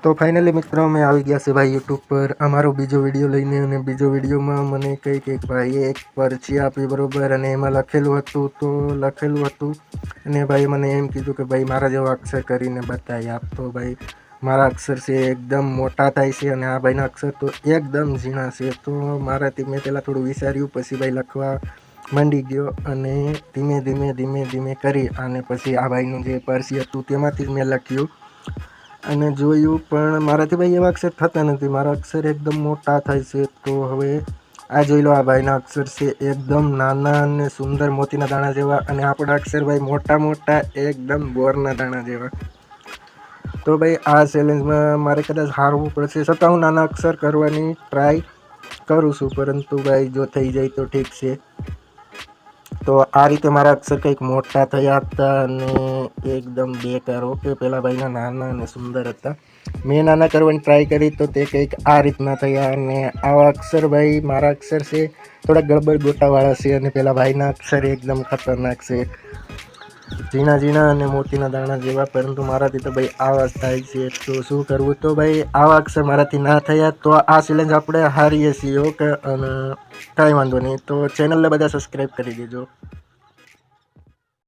તો ફાઇનલી મિત્રો મેં આવી ગયા છે ભાઈ યુટ્યુબ પર અમારો બીજો વિડીયો લઈને, અને બીજો વિડીયોમાં મને કંઈક એક ભાઈએ એક પરચી આપી બરાબર, અને એમાં લખેલું હતું અને ભાઈ મને એમ કીધું કે ભાઈ મારા જેવો અક્ષર કરીને બતાવી આપ. તો ભાઈ મારા અક્ષર છે એકદમ મોટા થાય છે અને આ ભાઈના અક્ષર તો એકદમ ઝીણા છે. તો મારાથી મેં પહેલાં થોડું વિચાર્યું, પછી ભાઈ લખવા માંડી ગયો અને ધીમે ધીમે કરી અને પછી આ ભાઈનું જે પરચી હતું તેમાંથી જ મેં લખ્યું અને જોયું, પણ મારાથી ભાઈ એવા અક્ષર થતા નથી. મારા અક્ષર એકદમ મોટા થાય છે. તો હવે આ જોઈ લો, આ ભાઈના અક્ષર છે એકદમ નાના અને સુંદર મોતીના દાણા જેવા, અને આપણા અક્ષર ભાઈ મોટા એકદમ બોરના દાણા જેવા. તો ભાઈ આ ચેલેન્જમાં મારે કદાચ હારવું પડશે, છતાં હું નાના અક્ષર કરવાની ટ્રાય કરું છું, પરંતુ ભાઈ જો થઈ જાય તો ઠીક છે. તો આ રીતે મારા અક્ષર કંઈક મોટા થયા હતા અને એકદમ બેકાર. ઓકે, પેલા ભાઈના નાના અને સુંદર હતા. મેં નાના કરવાની ટ્રાય કરી તો તે કંઈક આ રીતના થયા, અને આવા અક્ષર ભાઈ મારા અક્ષર છે થોડા ગડબડ ગોટાવાળા છે, અને પેલા ભાઈના અક્ષર એકદમ ખતરનાક છે, ઝીણા અને મોતીના દાણા જેવા. પરંતુ મારાથી તો ભાઈ આવા જ થાય છે. તો શું કરવું? તો ભાઈ આવા અક્ષર મારાથી ના થયા તો આ ચેલેન્જ આપણે હારીએ છીએ. ઓકે, અને કાંઈ વાંધો નહીં. તો ચેનલને બધા સબસ્ક્રાઈબ કરી દેજો.